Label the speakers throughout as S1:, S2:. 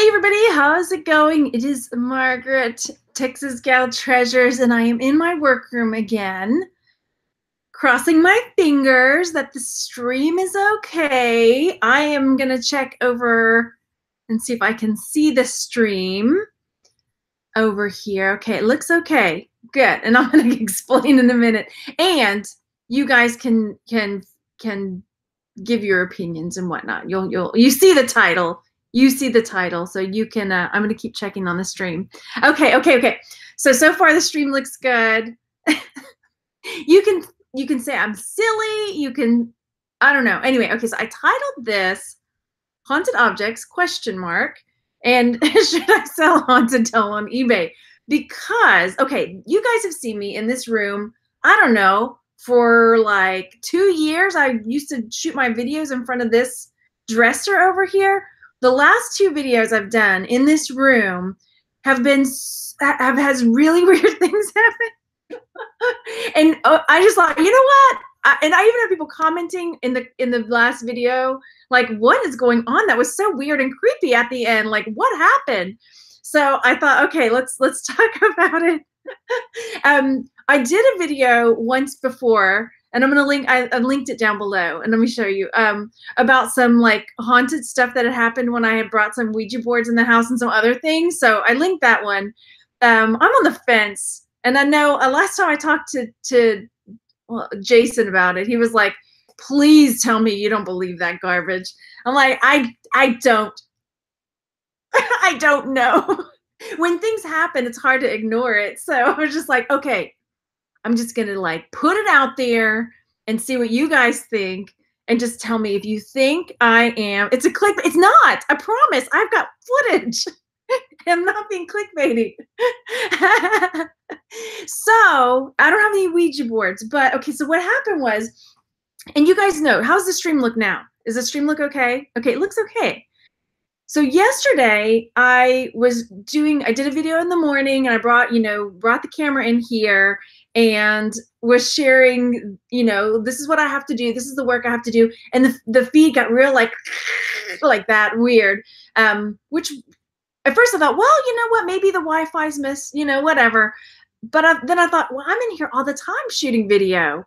S1: everybody, how's it going? It is Margaret, Texas Gal Treasures, and I am in my workroom again, crossing my fingers that the stream is okay. I am gonna check over and see if I can see the stream over here. Okay, it looks okay. Good, and I'm gonna explain in a minute. And you guys can give your opinions and whatnot. You see the title. You see the title, so you can, I'm gonna keep checking on the stream. Okay. So far the stream looks good. You can say I'm silly, you can, I don't know. Anyway, okay, so I titled this Haunted Objects, ? And should I sell haunted doll on eBay? Because, okay, you guys have seen me in this room, I don't know, for like 2 years. I used to shoot my videos in front of this dresser over here. The last 2 videos I've done in this room has really weird things happen. And I just thought, you know what? And I even have people commenting in the last video, like, what is going on? That was so weird and creepy at the end. Like, what happened? So I thought, okay, let's talk about it. I did a video once before, and I'm gonna link. I linked it down below, and let me show you about some like haunted stuff that had happened when I had brought some Ouija boards in the house and some other things. So I linked that one. I'm on the fence, and I know last time I talked to Jason about it, he was like, "Please tell me you don't believe that garbage." I'm like, I don't. I don't know. When things happen, it's hard to ignore it. So I was just like, okay. I'm just going to like put it out there and see what you guys think, and just tell me if you think I am. It's a click. It's not. I promise. I've got footage. I'm not being clickbaity. So I don't have any Ouija boards, but okay. So what happened was, and you guys know, how's the stream look now? Does the stream look okay? Okay, it looks okay. So yesterday I did a video in the morning, and I brought the camera in here and was sharing, this is what I have to do. This is the work I have to do. And the feed got real like that weird, which at first I thought, well, you know what, maybe the Wi-Fi's missed, whatever. But then I thought, well, I'm in here all the time shooting video.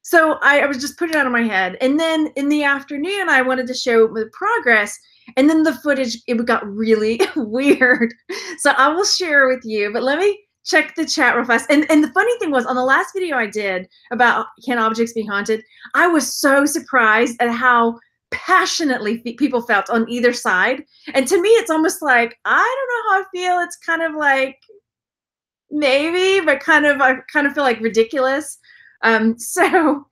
S1: So I was just putting it out of my head. And then in the afternoon, I wanted to show the progress. And then the footage, it got really weird. So I will share with you, but let me check the chat real fast. And the funny thing was, on the last video I did about can objects be haunted, I was so surprised at how passionately people felt on either side. And to me, it's almost like, I don't know how I feel. It's kind of like, maybe, but I kind of feel like ridiculous. So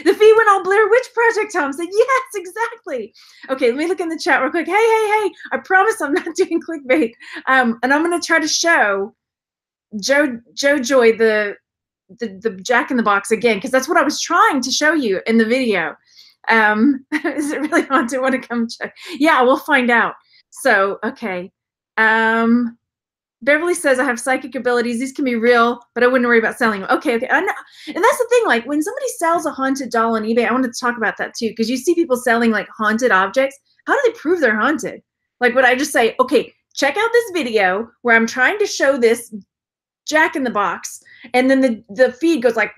S1: the feed went all Blair Witch Project. Tom said, yes, exactly. Okay, let me look in the chat real quick. Hey, I promise I'm not doing clickbait. And I'm going to try to show Joe Joy the Jack in the Box again, because that's what I was trying to show you in the video. Is it really haunted? Want to come check? Yeah, we'll find out. So, okay. Beverly says, I have psychic abilities. These can be real, but I wouldn't worry about selling them. Okay. And that's the thing. Like, when somebody sells a haunted doll on eBay, I wanted to talk about that too, because you see people selling like haunted objects. How do they prove they're haunted? Like, would I just say, okay, check out this video where I'm trying to show this Jack in the Box, and then the feed goes like,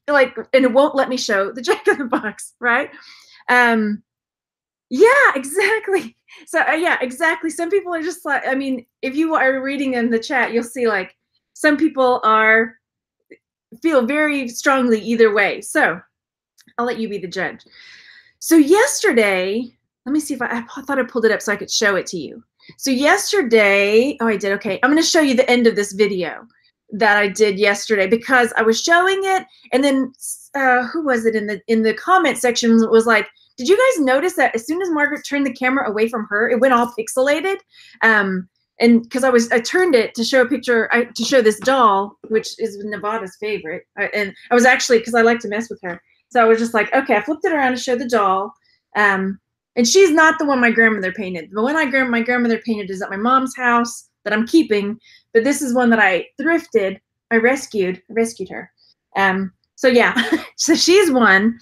S1: and it won't let me show the Jack in the Box, right? Yeah, exactly. So yeah, exactly. Some people are just like, I mean, if you are reading in the chat, you'll see like some people feel very strongly either way. So I'll let you be the judge. So yesterday, let me see if I thought I pulled it up so I could show it to you. So yesterday, oh, I did. Okay. I'm going to show you the end of this video that I did yesterday, because I was showing it, and then who was it in the comment section was like, did you guys notice that as soon as Margaret turned the camera away from her, it went all pixelated? And because I turned it to show a picture, to show this doll, which is Nevada's favorite. And I was actually, because I like to mess with her. So I was just like, okay, I flipped it around to show the doll. And she's not the one my grandmother painted. The one my grandmother painted is at my mom's house that I'm keeping. But this is one that I thrifted. I rescued her. So yeah, so she's one.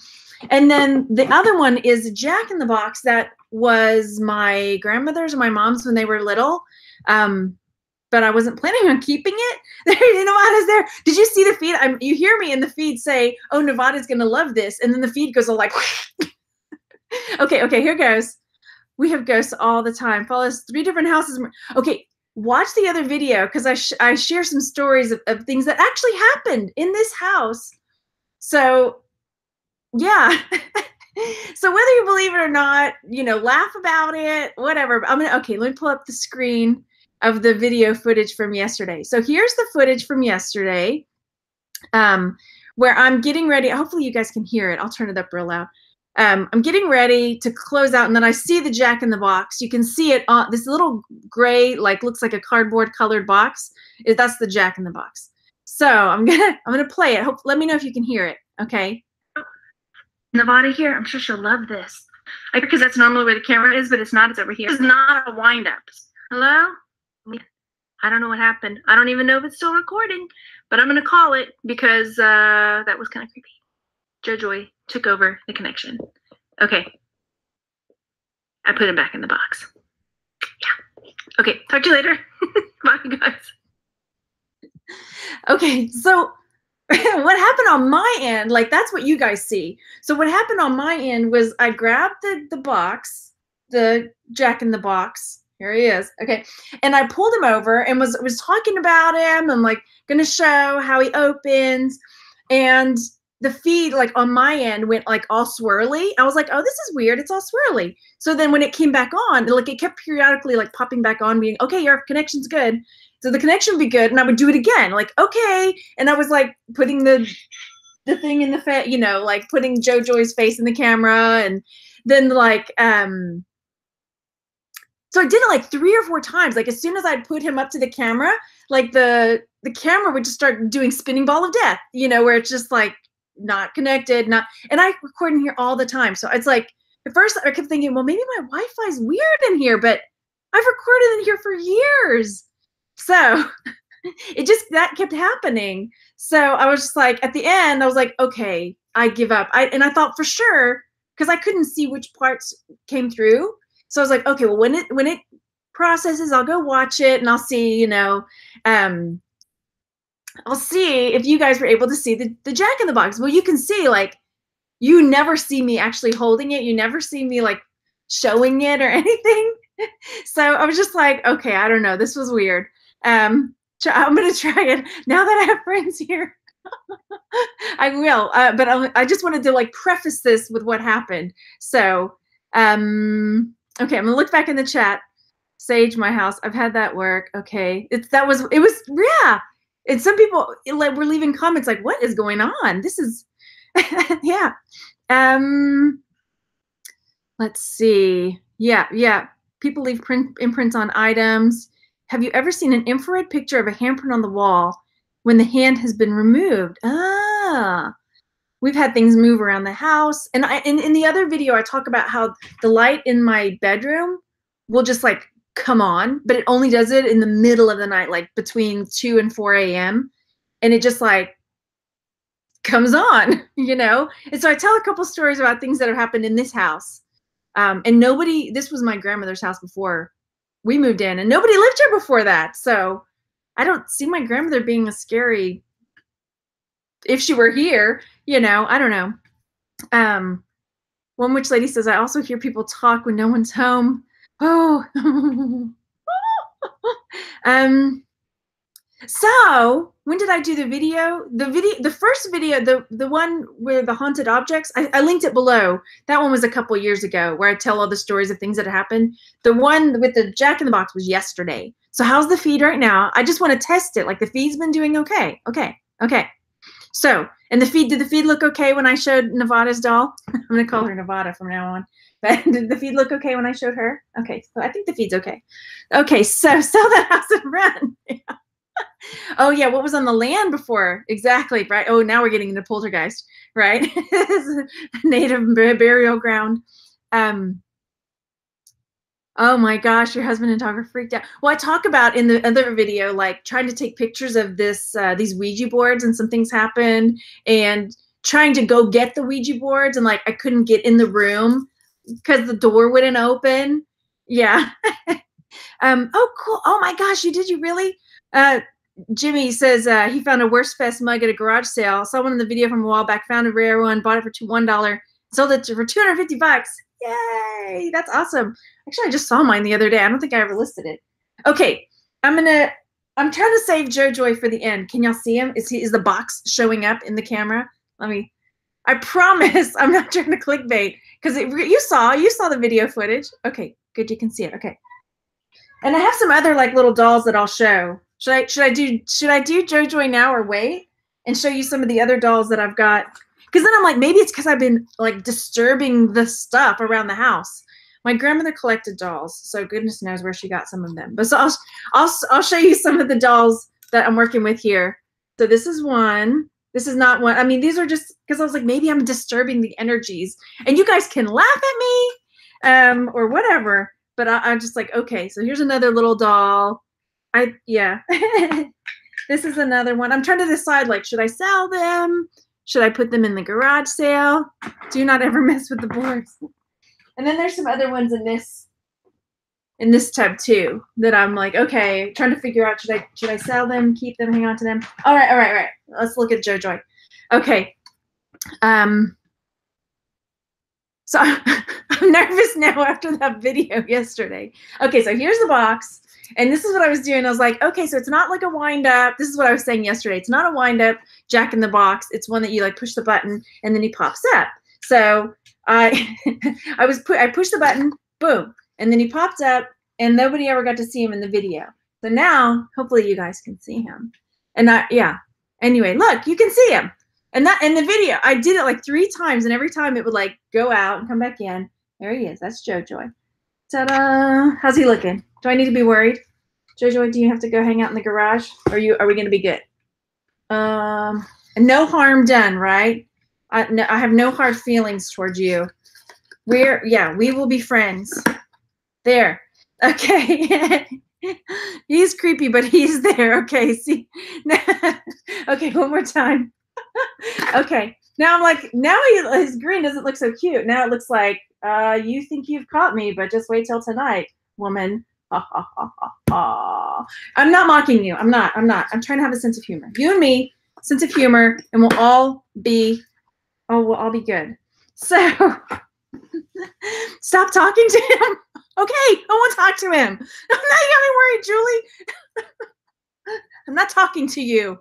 S1: And then the other one is a Jack-in-the-Box that was my grandmother's or my mom's when they were little. But I wasn't planning on keeping it. Nevada's there. Did you see the feed? You hear me in the feed say, oh, Nevada's going to love this. And then the feed goes all like, okay, here goes. We have ghosts all the time. Follows 3 different houses. Okay, watch the other video because I share some stories of things that actually happened in this house. So, yeah. So whether you believe it or not, laugh about it, whatever. Okay, let me pull up the screen of the video footage from yesterday. So here's the footage from yesterday, where I'm getting ready. Hopefully you guys can hear it. I'll turn it up real loud. I'm getting ready to close out, and then I see the Jack-in-the-Box. You can see it on this little gray, looks like a cardboard colored box. That's the Jack-in-the-Box. So I'm gonna play it. Let me know if you can hear it. Okay. Nevada here. I'm sure she'll love this. Because that's normally where the camera is, but it's not. It's over here. It's not a wind-up. Hello? I don't know what happened. I don't even know if it's still recording, but I'm going to call it because that was kind of creepy. JoJoy took over the connection. Okay. I put him back in the box. Yeah. Okay. Talk to you later. Bye, guys. Okay. So what happened on my end, that's what you guys see. So what happened on my end was I grabbed the box, the Jack-in-the-Box. Here he is. Okay. And I pulled him over and was talking about him. I'm going to show how he opens. And the feed, on my end, went all swirly. I was like, oh, this is weird. It's all swirly. So then when it came back on, it kept periodically popping back on, being, okay, your connection's good. So the connection would be good. And I would do it again. Okay. And I was putting the thing in the face, putting JoJo's face in the camera. And then so I did it 3 or 4 times. As soon as I'd put him up to the camera, the camera would just start doing spinning ball of death, where it's just not connected, and I record in here all the time. So it's at first I kept thinking, well, maybe my Wi-Fi's weird in here, but I've recorded in here for years. So that kept happening. So I was just at the end, I was okay, I give up. And I thought for sure, because I couldn't see which parts came through. So I was okay, well, when it processes, I'll go watch it and I'll see, I'll see if you guys were able to see the Jack-in-the-Box. Well, you can see, you never see me actually holding it. You never see me, showing it or anything. So I was just okay, I don't know. This was weird. I'm going to try it. Now that I have friends here, I will. But I just wanted to, preface this with what happened. So, okay, I'm going to look back in the chat. Sage, my house. I've had that work. Okay. It was, yeah. And some people were leaving comments what is going on? This is, yeah. Let's see. Yeah. People leave imprints on items. Have you ever seen an infrared picture of a handprint on the wall when the hand has been removed? We've had things move around the house. And in the other video, I talk about how the light in my bedroom will just come on, but it only does it in the middle of the night, between 2 and 4 a.m. And it just comes on, And so I tell a couple stories about things that have happened in this house. And this was my grandmother's house before we moved in, and nobody lived here before that. So I don't see my grandmother being a scary, if she were here, I don't know. One witch lady says, I also hear people talk when no one's home. Oh, so when did I do the video? The first video, the one with the haunted objects, I linked it below. That one was a couple years ago, where I tell all the stories of things that happened. The one with the Jack-in-the-Box was yesterday. So how's the feed right now? I just want to test it. The feed's been doing okay. Okay. So, and did the feed look okay when I showed Nevada's doll? I'm going to call her Nevada from now on. But did the feed look okay when I showed her? Okay, so I think the feed's okay. Okay, so sell that house and run. Yeah. Oh, yeah, what was on the land before? Exactly, right? Oh, now we're getting into poltergeist, right? Native burial ground. Oh my gosh, your husband and dog are freaked out. Well, I talk about in the other video, trying to take pictures of these Ouija boards, and some things happened, and trying to go get the Ouija boards, and like I couldn't get in the room because the door wouldn't open. Yeah. Oh, cool. Oh my gosh, you really? Jimmy says he found a Worst Fest mug at a garage sale. Saw one in the video from a while back, found a rare one, bought it for $1, sold it for $250. Yay, that's awesome. Actually, I just saw mine the other day. I don't think I ever listed it. Okay, I'm trying to save JoJoy for the end. Can y'all see him? Is the box showing up in the camera? I promise I'm not trying to clickbait, because you saw the video footage. Okay, good, you can see it. Okay. And I have some other like little dolls that I'll show. Should I do JoJoy now or wait and show you some of the other dolls that I've got? Because then I'm like, maybe it's because I've been like disturbing the stuff around the house. My grandmother collected dolls, so goodness knows where she got some of them. But so I'll show you some of the dolls that I'm working with here. So this is one. This is not one. I mean, these are just because I was like, maybe I'm disturbing the energies, and you guys can laugh at me, or whatever. But I'm just like, okay, so here's another little doll. Yeah. This is another one. I'm trying to decide, like, should I sell them? Should I put them in the garage sale? Do not ever mess with the boards. And then there's some other ones in this tub too that I'm like, okay, trying to figure out, should I sell them, keep them, hang on to them? All right. Let's look at JoJoy. Okay. So I'm nervous now after that video yesterday. Okay, so here's the box. And this is what I was doing. I was like, okay, so it's not like a wind up. This is what I was saying yesterday. It's not a wind up Jack in the Box. It's one that you like push the button and then he pops up. So I pushed the button, boom, and then he popped up, and nobody ever got to see him in the video. So now hopefully you guys can see him. And yeah. Anyway, look, you can see him. And that in the video, I did it like 3 times, and every time it would like go out and come back in. There he is. That's JoJoy. Ta-da! How's he looking? Do I need to be worried? JoJoy, do you have to go hang out in the garage? Or are we going to be good? No harm done, right? I have no hard feelings towards you. We will be friends. There. Okay. He's creepy, but he's there. Okay, see. Okay, one more time. Okay. Now I'm like, now his grin doesn't look so cute. Now it looks like, you think you've caught me, but just wait till tonight, woman. Ha ha ha ha ha. I'm not mocking you. I'm not. I'm trying to have a sense of humor. You and me, sense of humor, and we'll all be good. So stop talking to him. Okay, I won't talk to him. Now you got me worried, Julie. I'm not talking to you.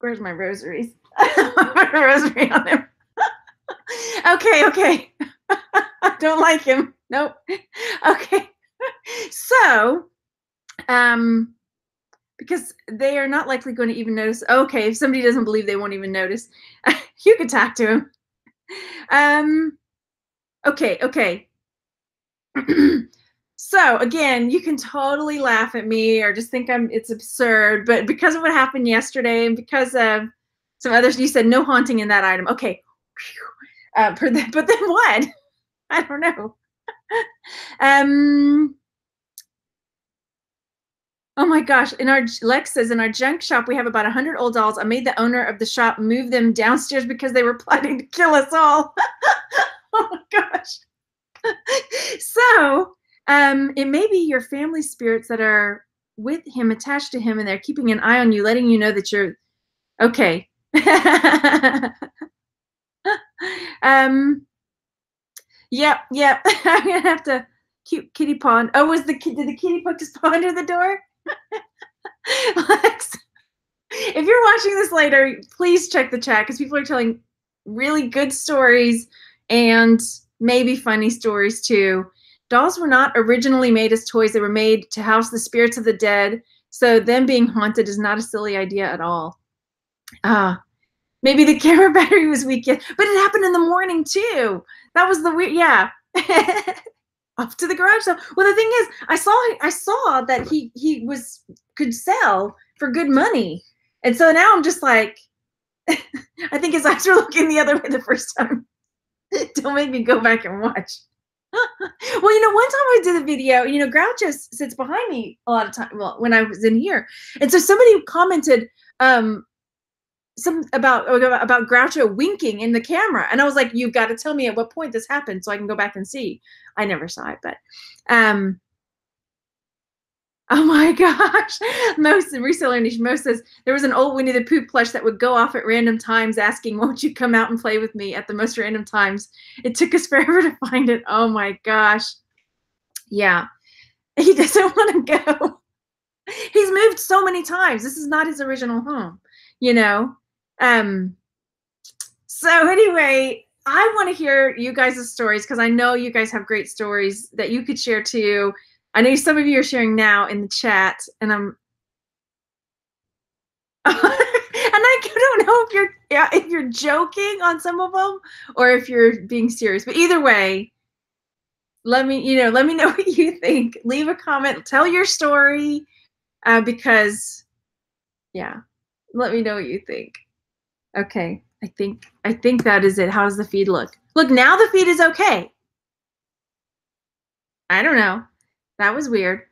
S1: Where's my rosaries? My rosary on him. Okay. I don't like him. Nope. Okay. So, because they are not likely going to even notice. Okay, if somebody doesn't believe, they won't even notice. You can talk to him. Okay. So again, you can totally laugh at me or just think it's absurd, but because of what happened yesterday and because of some others, you said no haunting in that item. Okay. But then what? I don't know. Oh my gosh. Lex says, in our junk shop, we have about 100 old dolls. I made the owner of the shop move them downstairs because they were plotting to kill us all. Oh my gosh. So, it may be your family spirits that are with him, attached to him, and they're keeping an eye on you, letting you know that you're okay. Yep. I'm gonna have to cute kitty paw. Oh, did the kitty put his paw under the door? Lex, if you're watching this later, please check the chat because people are telling really good stories and maybe funny stories too. Dolls were not originally made as toys. They were made to house the spirits of the dead. So them being haunted is not a silly idea at all. Maybe the camera battery was weak, but it happened in the morning too. That was the weird, yeah. Off to the garage sale. Well, the thing is, I saw that he could sell for good money. And so now I'm just like, I think his eyes were looking the other way the first time. Don't make me go back and watch. Well, one time I did a video, Groucho sits behind me a lot of time, well, when I was in here. And so somebody commented, some about Groucho winking in the camera, and I was like, "You've got to tell me at what point this happened so I can go back and see." I never saw it, but oh my gosh. Most reseller niche most says there was an old Winnie the Pooh plush that would go off at random times asking, "Won't you come out and play with me?" at the most random times. It took us forever to find it. Oh my gosh. Yeah. He doesn't want to go. He's moved so many times. This is not his original home, you know? Um, so anyway, I want to hear you guys' stories because I know you guys have great stories that you could share too. I know some of you are sharing now in the chat, and I'm and I don't know if you're joking on some of them or if you're being serious. But either way, let me know what you think. Leave a comment, tell your story, because yeah, let me know what you think. Okay, I think that is it. How does the feed look? Look, now the feed is okay. I don't know. That was weird.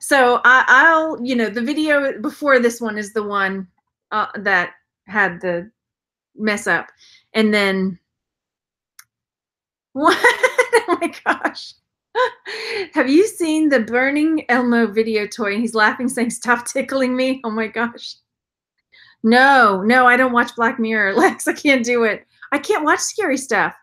S1: So I'll the video before this one is the one that had the mess up, and then what? Oh my gosh. Have you seen the Burning Elmo video toy? And he's laughing, saying, "Stop tickling me." Oh my gosh. No, I don't watch Black Mirror, Lex. I can't do it. I can't watch scary stuff.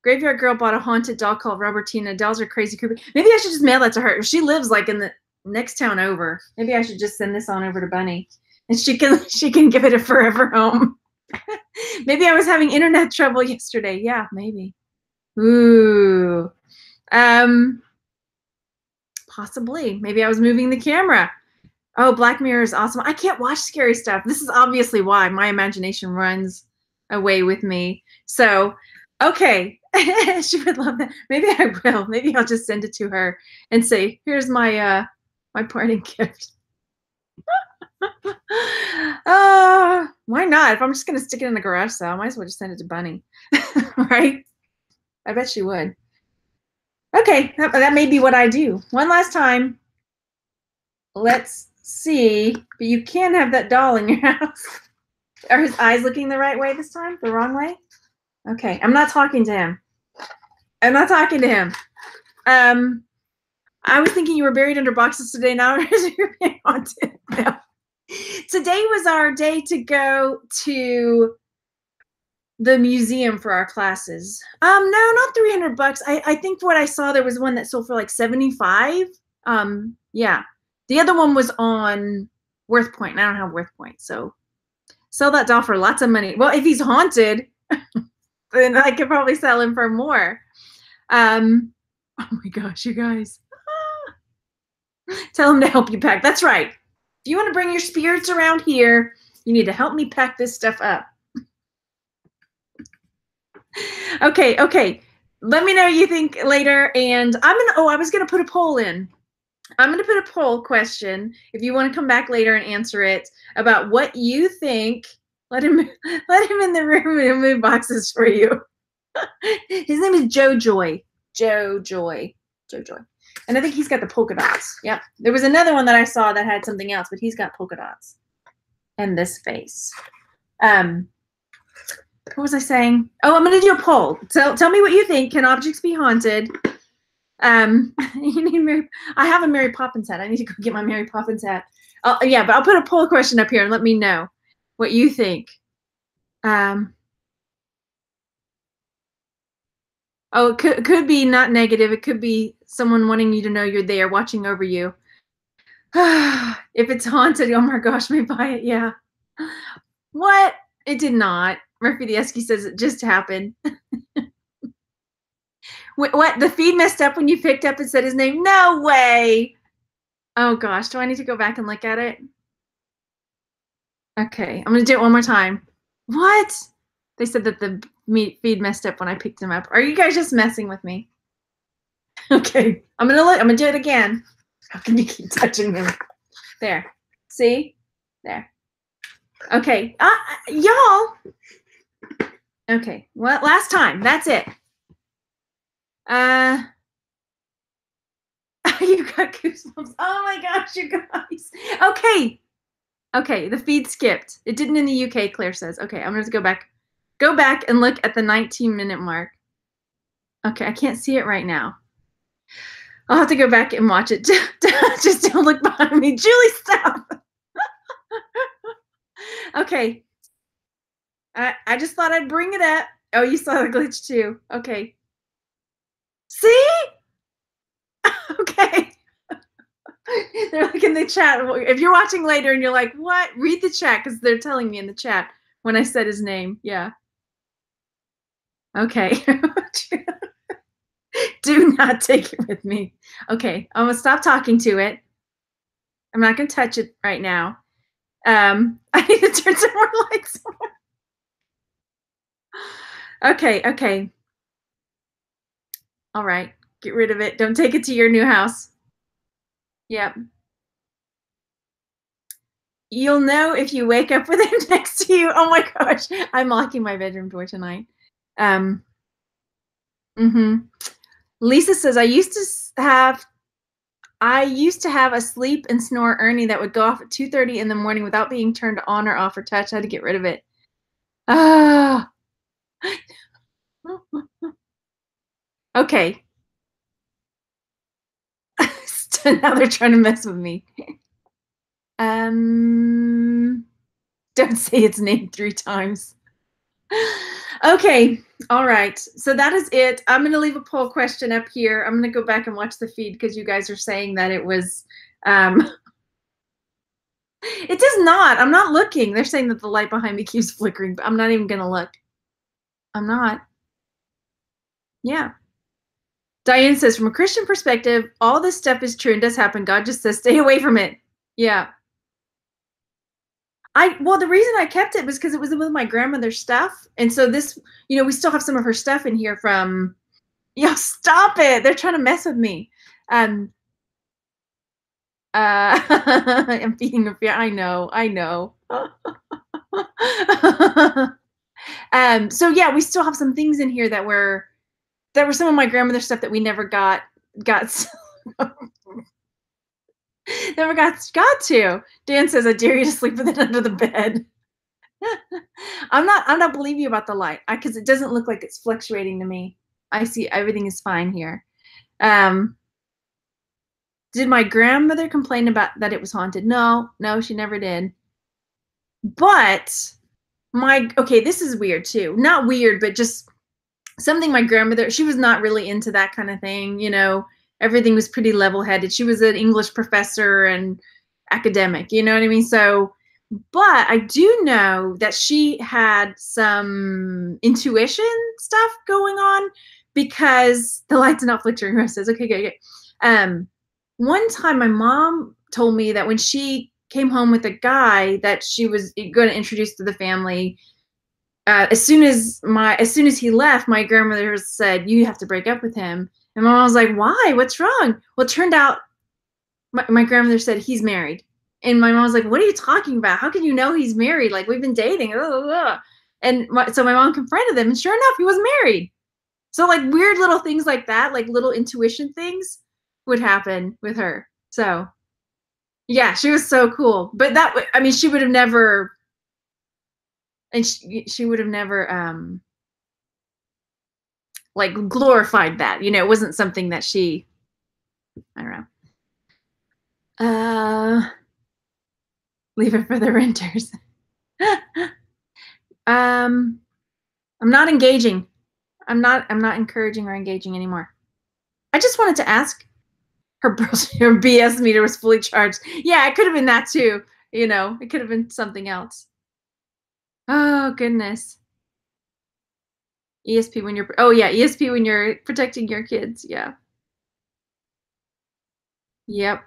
S1: Graveyard Girl bought a haunted doll called Robertina. Dolls are crazy creepy. Maybe I should just mail that to her. She lives like in the next town over. Maybe I should just send this on over to Bunny, and she can give it a forever home. Maybe I was having internet trouble yesterday. Yeah, maybe. Ooh. Possibly. Maybe I was moving the camera. Oh, Black Mirror is awesome. I can't watch scary stuff. This is obviously why my imagination runs away with me. So, okay. She would love that. Maybe I will. Maybe I'll just send it to her and say, "Here's my my parting gift." Why not? If I'm just gonna stick it in the garage sale, I might as well just send it to Bunny. Right? I bet she would. Okay, that may be what I do. One last time. Let's see. But you can't have that doll in your house. Are his eyes looking the right way this time? The wrong way? Okay, I'm not talking to him. I'm not talking to him. I was thinking you were buried under boxes today. Now you're being haunted. No. Today was our day to go to the museum for our classes. No, not $300. I think what I saw, there was one that sold for like 75. Yeah. The other one was on Worth Point, and I don't have Worth Point, so sell that doll for lots of money. Well, if he's haunted, then I could probably sell him for more. Oh my gosh, you guys. Tell him to help you pack. That's right. If you want to bring your spirits around here, you need to help me pack this stuff up. Okay. Let me know what you think later. And I was gonna put a poll in. I'm gonna put a poll question if you want to come back later and answer it about what you think. Let him in the room and move boxes for you. His name is Joe Joy. Joe Joy. And I think he's got the polka dots. Yep. There was another one that I saw that had something else, but he's got polka dots. And this face. What was I saying? Oh, I'm going to do a poll. So tell me what you think. Can objects be haunted? You need I have a Mary Poppins hat. I need to go get my Mary Poppins hat. Yeah, but I'll put a poll question up here and let me know what you think. Oh, it could be not negative. It could be someone wanting you to know you're there, watching over you. If it's haunted, oh my gosh, may buy it. Yeah. What? It did not. Murphy the Esky says it just happened. What? The feed messed up when you picked up and said his name? No way. Oh gosh, do I need to go back and look at it? Okay, I'm gonna do it one more time. What? They said that the feed messed up when I picked him up. Are you guys just messing with me? Okay, I'm gonna do it again. How can you keep touching him? There. See? There. Okay. Y'all. Okay. Well, last time. That's it. You got goosebumps. Oh my gosh, you guys. Okay. Okay, the feed skipped. It didn't in the UK, Claire says. Okay, I'm gonna go back. Go back and look at the 19-minute mark. Okay, I can't see it right now. I'll have to go back and watch it. Just don't look behind me. Julie, stop. Okay. I just thought I'd bring it up. Oh, you saw the glitch too. Okay. See? Okay. They're like in the chat. If you're watching later and you're like, what? Read the chat because they're telling me in the chat when I said his name. Yeah. Okay. Do not take it with me. Okay. I'm going to stop talking to it. I'm not going to touch it right now. I need to turn some more lights on. Okay. Okay. All right. Get rid of it. Don't take it to your new house. Yep. You'll know if you wake up with him next to you. Oh my gosh. I'm locking my bedroom door tonight. Lisa says, I used to have a sleep and snore Ernie that would go off at 2:30 in the morning without being turned on or off or touched. I had to get rid of it. Ah. Okay. Now they're trying to mess with me. Don't say its name 3 times. Okay. All right. So that is it. I'm going to leave a poll question up here. I'm going to go back and watch the feed because you guys are saying that it was, it does not. I'm not looking. They're saying that the light behind me keeps flickering, but I'm not even going to look. I'm not. Yeah. Diane says, from a Christian perspective, all this stuff is true and does happen. God just says, stay away from it. Yeah. Well, the reason I kept it was because it was with my grandmother's stuff. And so this, we still have some of her stuff in here from, stop it. They're trying to mess with me. I'm feeding her fear. I know. So yeah, we still have some things in here that were some of my grandmother's stuff that we never got never got to. Dan says, I dare you to sleep with it under the bed. I'm not believing you about the light because it doesn't look like it's fluctuating to me. I see everything is fine here. Did my grandmother complain about that it was haunted? No, she never did. But this is weird too. Not weird, but just something my grandmother, she was not really into that kind of thing, everything was pretty level-headed. She was an English professor and academic, you know what I mean? So, but I do know that she had some intuition stuff going on because the light's not flickering. Says, okay, good. One time my mom told me that when she came home with a guy that she was going to introduce to the family, as soon as he left, my grandmother said, you have to break up with him. And my mom was like, why? What's wrong? Well, it turned out my grandmother said he's married. And my mom was like, what are you talking about? How can you know he's married? Like, we've been dating. And so my mom confronted him, and sure enough, he was married. So like weird little things like that, like little intuition things would happen with her. So yeah, she was so cool. But she would have never, and she would have never like glorified that, it wasn't something that she, I don't know. Leave it for the renters. I'm not engaging. I'm not encouraging or engaging anymore. I just wanted to ask her BS meter was fully charged. Yeah, it could have been that too. It could have been something else. Oh goodness. ESP when you're ESP when you're protecting your kids. Yeah. Yep.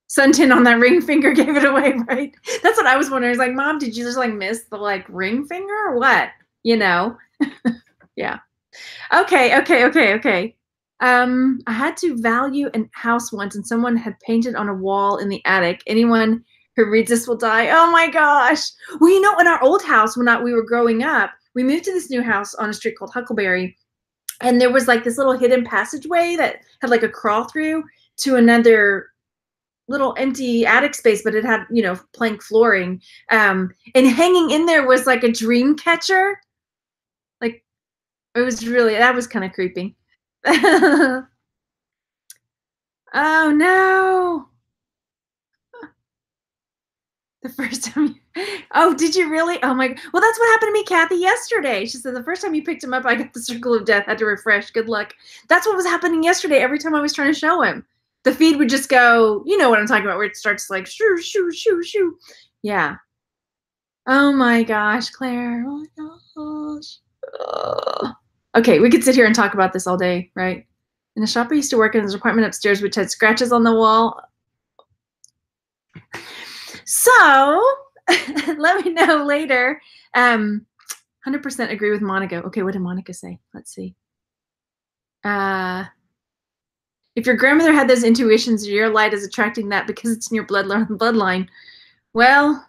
S1: Suntan on that ring finger gave it away, right? That's what I was wondering. I was like, Mom, did you just like miss the like ring finger or what? Yeah. Okay. I had to value a house once and someone had painted on a wall in the attic. Anyone who reads this will die. Oh my gosh. Well, in our old house when we were growing up, we moved to this new house on a street called Huckleberry. And there was like this little hidden passageway that had like a crawl through to another little empty attic space, but it had, you know, plank flooring. And hanging in there was like a dream catcher. Like it was really, that was kind of creepy. Oh no. The first time oh, did you really? Oh my, well, that's what happened to me, Kathy, yesterday. She said the first time you picked him up, I got the circle of death, had to refresh. Good luck. That's what was happening yesterday. Every time I was trying to show him, the feed would just go, you know what I'm talking about, where it starts like shoo, shoo, shoo, shoo. Yeah. Oh my gosh, Claire. Oh my gosh. Ugh. Okay, we could sit here and talk about this all day, right? In the shop I used to work in, there's an apartment upstairs which had scratches on the wall. So let me know later. 100% agree with Monica. Okay, what did Monica say? Let's see. If your grandmother had those intuitions, your light is attracting that because it's in your bloodline. Well,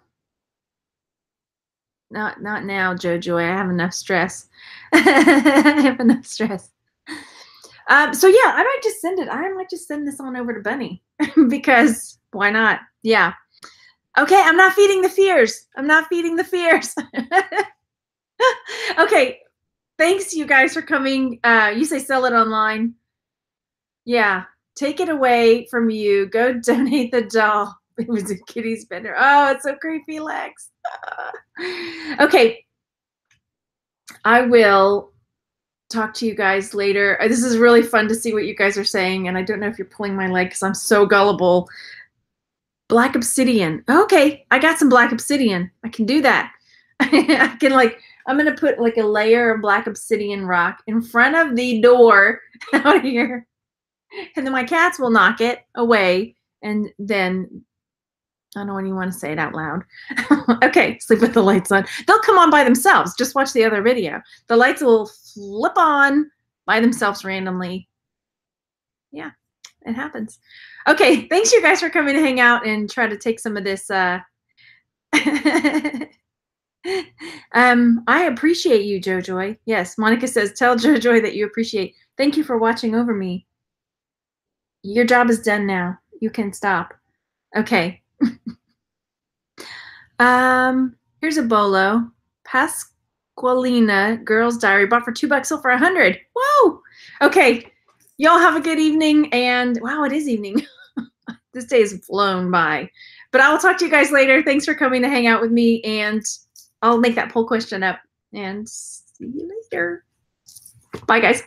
S1: not now, JoJo. I have enough stress. I have enough stress. So yeah, I might just send it. I might just send this on over to Bunny because why not? Yeah. Okay, I'm not feeding the fears. I'm not feeding the fears. Okay, thanks you guys for coming. You say sell it online. Yeah, take it away from you. Go donate the doll. It was a kitty spinner. Oh, it's so creepy, Lex. Okay, I will talk to you guys later. This is really fun to see what you guys are saying, and I don't know if you're pulling my leg because I'm so gullible. Black obsidian. Okay, I got some black obsidian. I can do that. I can I'm gonna put like a layer of black obsidian rock in front of the door out here, and then my cats will knock it away, and then I don't know when you want to say it out loud. Okay, sleep with the lights on. They'll come on by themselves. Just watch the other video. The lights will flip on by themselves randomly. Yeah, it happens. Okay, thanks you guys for coming to hang out and try to take some of this. I appreciate you, JoJoy. Yes, Monica says, tell JoJoy that you appreciate. Thank you for watching over me. Your job is done now. You can stop. Okay. Here's a bolo. Pasqualina Girl's Diary. Bought for $2, sold for 100. Whoa! Okay. Y'all have a good evening. And wow, it is evening. This day has flown by. But I will talk to you guys later. Thanks for coming to hang out with me. And I'll make that poll question up. And see you later. Bye, guys.